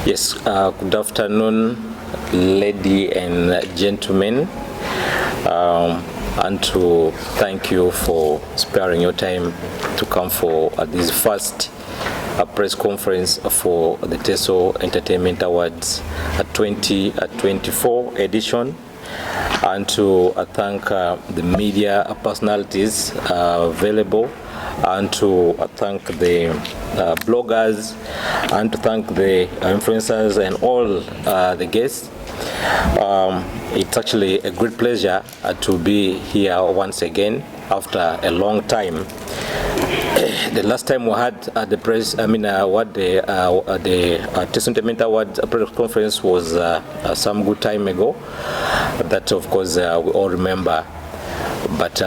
Yes, good afternoon, ladies and gentlemen, and to thank you for sparing your time to come for this first press conference for the Teso Entertainment Awards 2024 edition, and to thank the media personalities available, and to thank the bloggers, and to thank the influencers and all the guests. It's actually a great pleasure to be here once again after a long time. The last time we had the press, the Teso Entertainment Awards press conference was some good time ago. That, of course, we all remember. But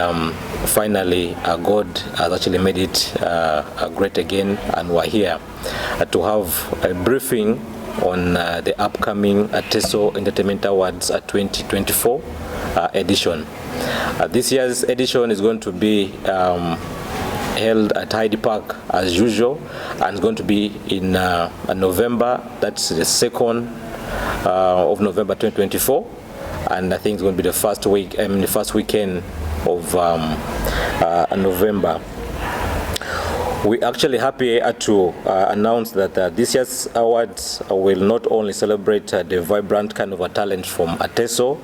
finally, God has actually made it great again, and we're here to have a briefing on the upcoming Teso Entertainment Awards 2024 edition. This year's edition is going to be held at Hyde Park as usual, and it's going to be in November. That's the 2nd of November 2024, and I think it's going to be the first weekend of November. We're actually happy to announce that this year's awards will not only celebrate the vibrant kind of a talent from Teso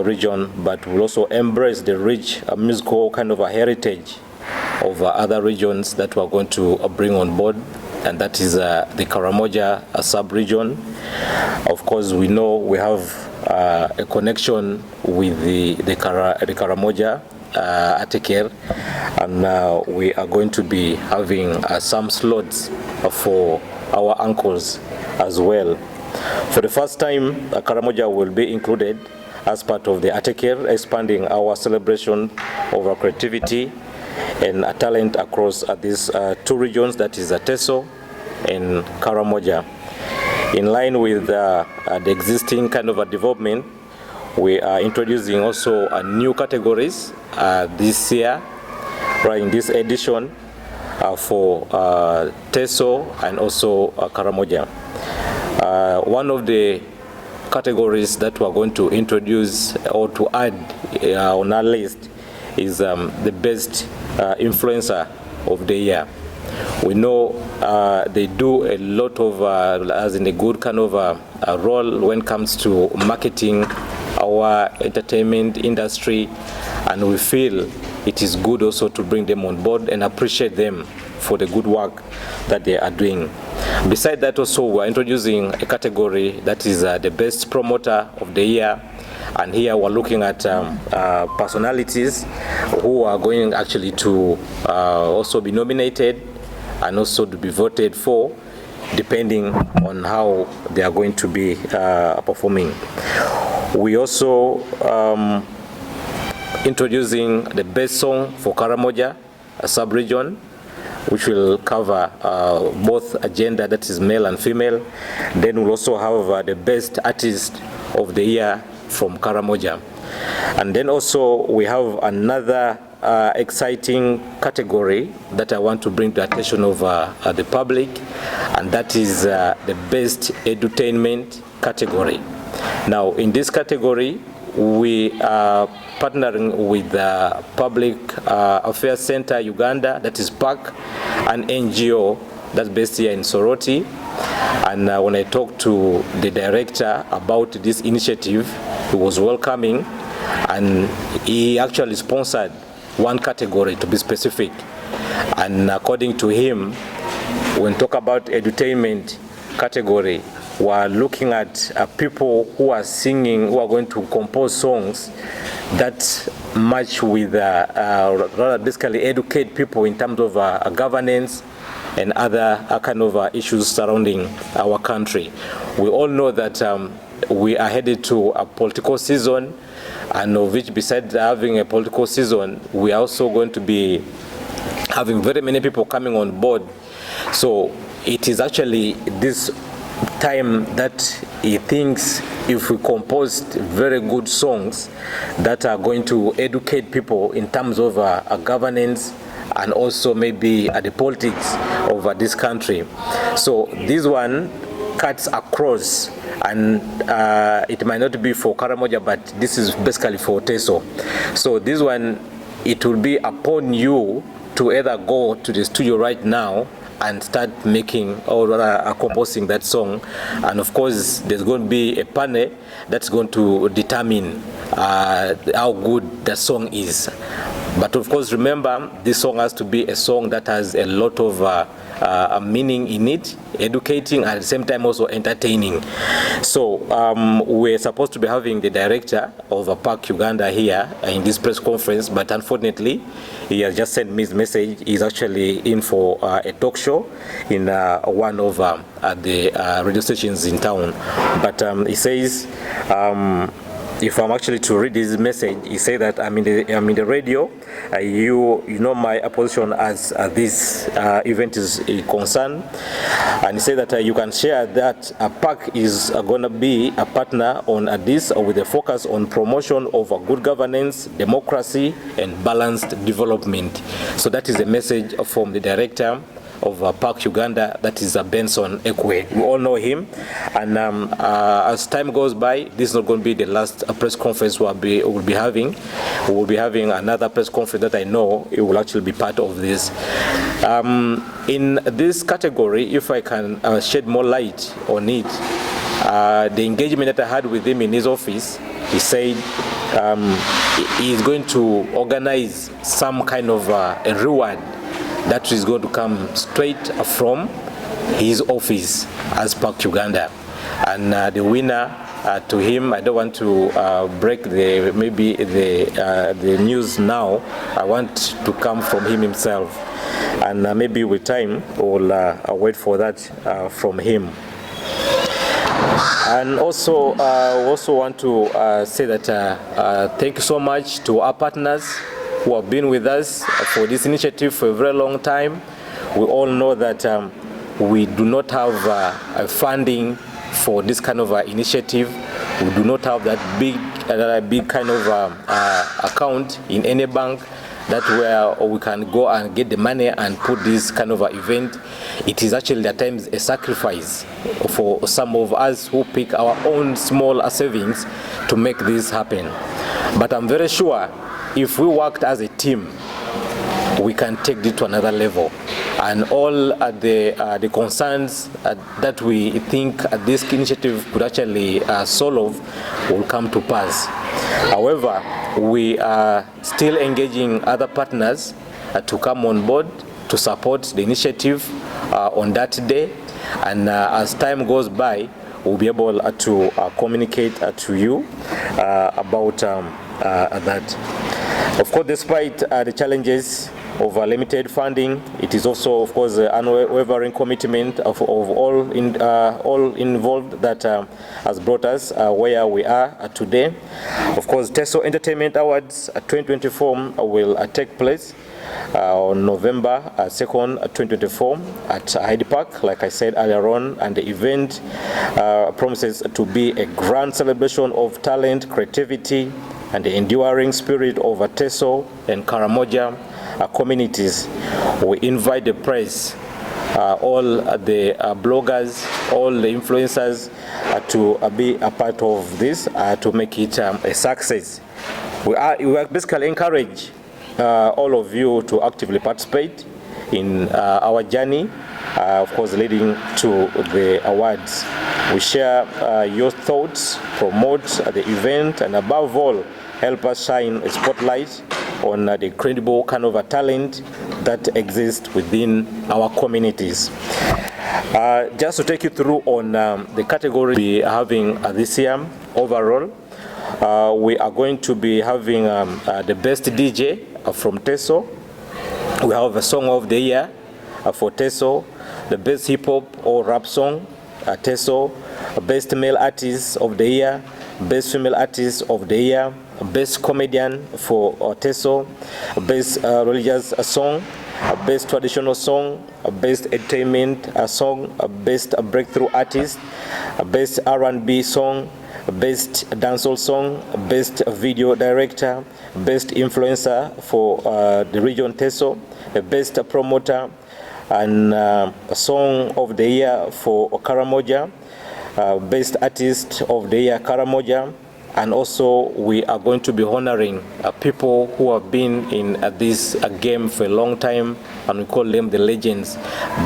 region, but will also embrace the rich musical kind of a heritage of other regions that we're going to bring on board, and that is the Karamoja sub-region. Of course, we know we have a connection with the Karamoja Ateker, and we are going to be having some slots for our uncles as well. For the first time, Karamoja will be included as part of the Ateker, expanding our celebration of our creativity and talent across these two regions, that is Teso and Karamoja. In line with the existing kind of a development, we are introducing also new categories this year, right, in this edition for Teso and also Karamoja. One of the categories that we're going to introduce or to add on our list is the best influencer of the year. We know they do a lot of, as in a good kind of a role when it comes to marketing our entertainment industry, and we feel it is good also to bring them on board and appreciate them for the good work that they are doing. Besides that, also we're introducing a category that is the best promoter of the year, and here we're looking at personalities who are going actually to also be nominated and also to be voted for, depending on how they are going to be performing. We also introducing the best song for Karamoja, a sub-region, which will cover both a gender, that is male and female. Then we'll also have the best artist of the year from Karamoja. And then also we have another exciting category that I want to bring to the attention of the public, and that is the best edutainment category. Now, in this category, we are partnering with the Public Affairs Center Uganda, that is PAC, an NGO that's based here in Soroti. And when I talked to the director about this initiative, he was welcoming, and he actually sponsored one category, to be specific. And according to him, when talk about edutainment category, we're looking at people who are singing, who are going to compose songs that match with, rather basically educate people in terms of governance and other kind of issues surrounding our country. We all know that we are headed to a political season, and of which, besides having a political season, we are also going to be having very many people coming on board. So it is actually this time that he thinks if we composed very good songs that are going to educate people in terms of governance and also maybe the politics of this country. So this one cuts across, and it might not be for Karamoja, but this is basically for Teso. So this one, it will be upon you to either go to the studio right now and start making or composing that song, and of course there's going to be a panel that's going to determine how good the song is. But of course, remember, this song has to be a song that has a lot of meaning in it, educating, and at the same time also entertaining. So we're supposed to be having the director of Park Uganda here in this press conference, but unfortunately he has just sent me his message. He's actually in for a talk show in one of the radio stations in town. But he says, if I'm actually to read his message, he said that I'm in the radio. You know my position as this event is concerned, and he said that you can share that Park is going to be a partner on this with a focus on promotion of good governance, democracy, and balanced development. So that is a message from the director of Park Uganda, that is Benson Ekwe. We all know him, and as time goes by, this is not going to be the last press conference we'll be having. We will be having another press conference that I know it will actually be part of this. In this category, if I can shed more light on it, the engagement that I had with him in his office, he said he is going to organize some kind of a reward that is going to come straight from his office as Park Uganda, and the winner to him, I don't want to break the news now. I want to come from him himself, and maybe with time we'll wait for that from him. And also want to say that thank you so much to our partners who have been with us for this initiative for a very long time. We all know that we do not have funding for this kind of initiative. We do not have that big kind of account in any bank that where we can go and get the money and put this kind of event. It is actually at times a sacrifice for some of us who pick our own small savings to make this happen. But I'm very sure if we worked as a team, we can take it to another level, and all the concerns that we think this initiative could actually solve will come to pass. However, we are still engaging other partners to come on board to support the initiative on that day, and as time goes by, we'll be able to communicate to you about that. Of course, despite the challenges of limited funding, it is also, of course, an unwavering commitment of all involved that has brought us where we are today. Of course, Teso Entertainment Awards 2024 will take place on November 2nd, 2024 at Hyde Park, like I said earlier on, and the event promises to be a grand celebration of talent, creativity, and the enduring spirit of Teso and Karamoja communities. We invite the press, all the bloggers, all the influencers to be a part of this to make it a success. We basically encourage all of you to actively participate in our journey, of course, leading to the awards. We share your thoughts, promote the event, and above all, help us shine a spotlight on the incredible kind of a talent that exists within our communities. Just to take you through on the category we are having this year overall, we are going to be having the best DJ from Teso. We have a song of the year for Teso, the best hip hop or rap song Teso, best male artist of the year, best female artist of the year, best comedian for Teso, best religious song, best traditional song, best entertainment song, best breakthrough artist, best R&B song, best dancehall song, best video director, best influencer for the region Teso, best promoter, and Song of the Year for Karamoja, Best Artist of the Year Karamoja, and also we are going to be honoring people who have been in this game for a long time, and we call them the legends.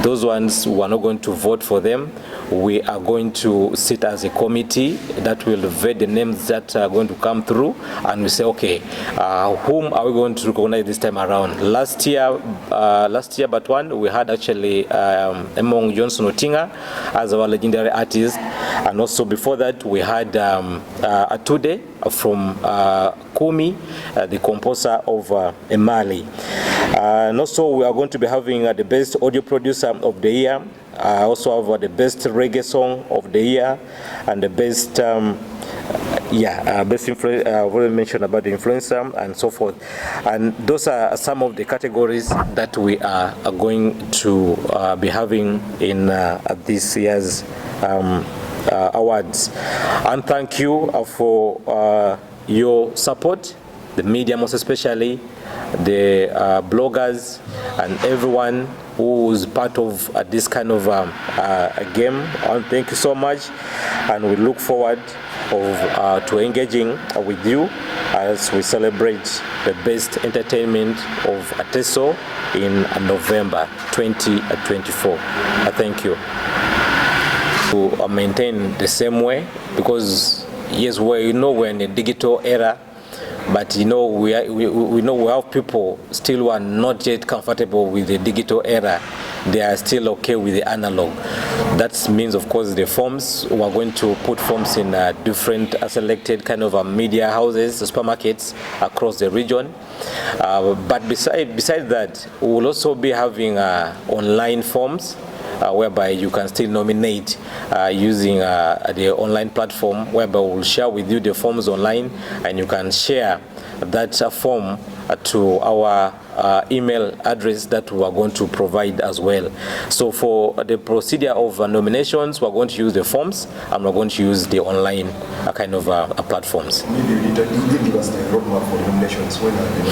Those ones who are not going to vote for them, we are going to sit as a committee that will vet the names that are going to come through, and we say, okay, whom are we going to recognize this time around? Last year but one, we had actually Emong Johnson Otinga as our legendary artist, and also before that we had Atude from Kumi, the composer of Emali. And also we are going to be having the best audio producer of the year. Also have the best reggae song of the year, and the best best influencer. I've already mentioned about the influencer and so forth. And those are some of the categories that we are going to be having in this year's awards. And thank you for your support, the media most especially, the bloggers, and everyone who's part of this kind of a game. And thank you so much, and we look forward to engaging with you as we celebrate the best entertainment of Teso in November 2024. Thank you. To maintain the same way, because yes, we're in a digital era, but we know we have people still who are not yet comfortable with the digital era. They are still okay with the analog. That means, of course, the forms, we are going to put forms in different selected kind of media houses, supermarkets across the region. But besides that, we will also be having online forms, whereby you can still nominate using the online platform, whereby we'll share with you the forms online, and you can share that form to our email address that we are going to provide as well. So for the procedure of nominations, we're going to use the forms, and we're going to use the online kind of platforms. Maybe you did give us the roadmap for nominations. When are they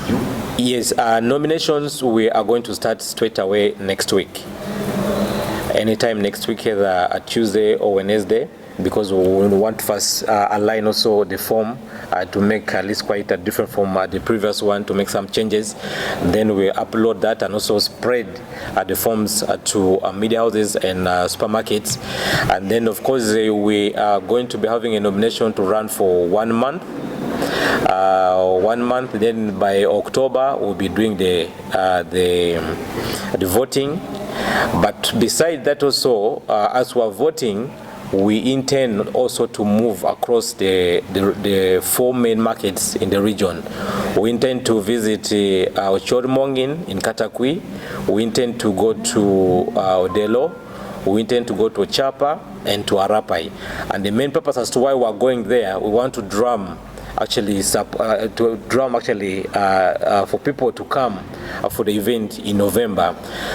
due? Yes, nominations we are going to start straight away next week. Anytime next week, either a Tuesday or Wednesday, because we want to first align also the form to make at least quite a different from the previous one, to make some changes. Then we upload that and also spread the forms to media houses and supermarkets. And then, of course, we are going to be having a nomination to run for 1 month. 1 month. Then by October, we'll be doing the voting. But besides that also, as we are voting, we intend also to move across the 4 main markets in the region. We intend to visit Chormongin in Katakwi. We intend to go to Odelo. We intend to go to Chapa and to Arapai. And the main purpose as to why we are going there, we want to drum for people to come for the event in November.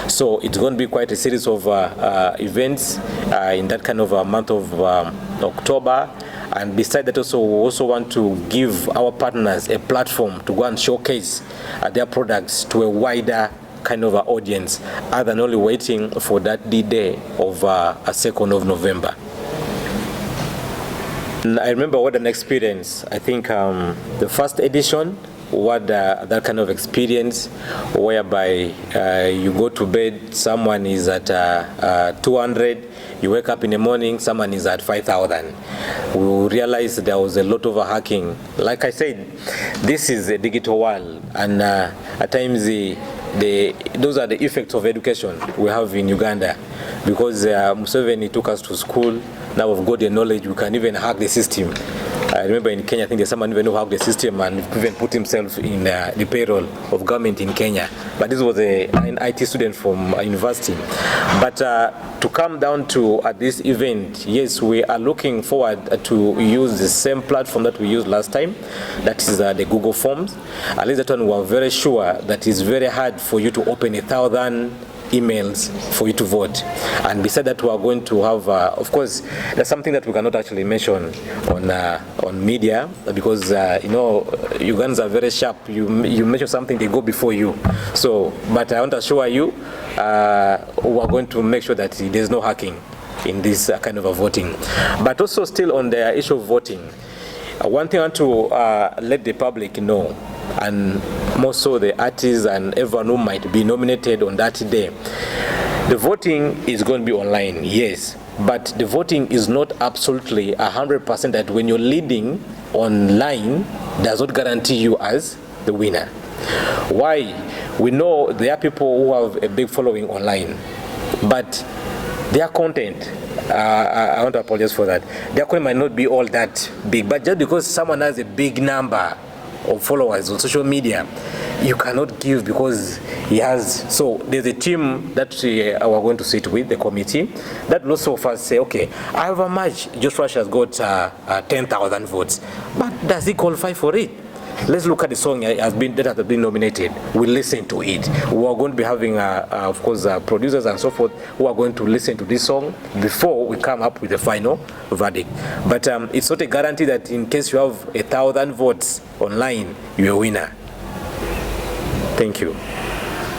So it's going to be quite a series of events in that kind of a month of October. And besides that also, we also want to give our partners a platform to go and showcase their products to a wider kind of audience, other than only waiting for that D-Day of 2nd of November. I remember what an experience. I think the first edition, what that kind of experience whereby you go to bed, someone is at 200, you wake up in the morning, someone is at 5,000. We realized there was a lot of hacking. Like I said, this is a digital world, and at times those are the effects of education we have in Uganda, because Museveni took us to school. Now we've got the knowledge, we can even hack the system. I remember in Kenya, I think there's someone even who hacked the system and even put himself in the payroll of government in Kenya. But this was an IT student from university. But to come down to this event, yes, we are looking forward to use the same platform that we used last time. That is the Google Forms. At least that one we are very sure that it's very hard for you to open 1,000 emails for you to vote. And besides that, we are going to have, of course, there's something that we cannot actually mention on media, because Ugandans are very sharp. You mention something, they go before you. So, but I want to assure you, we are going to make sure that there's no hacking in this kind of a voting. But also still on the issue of voting, one thing I want to let the public know, and more so the artists and everyone who might be nominated on that day, the voting is going to be online, yes, but the voting is not absolutely 100% that when you're leading online does not guarantee you as the winner. Why? We know there are people who have a big following online, but their content, I want to apologize for that, their content might not be all that big, but just because someone has a big number of followers on social media, you cannot give because he has. So there's a team that we're going to sit with, the committee, that lots of us say, okay, I have a match, Josh Rush has got 10,000 votes, but does he qualify for it? Let's look at the song that has been nominated. We listen to it. We are going to be having, of course, producers and so forth who are going to listen to this song before we come up with the final verdict. But it's not a guarantee that in case you have 1,000 votes online, you're a winner. Thank you.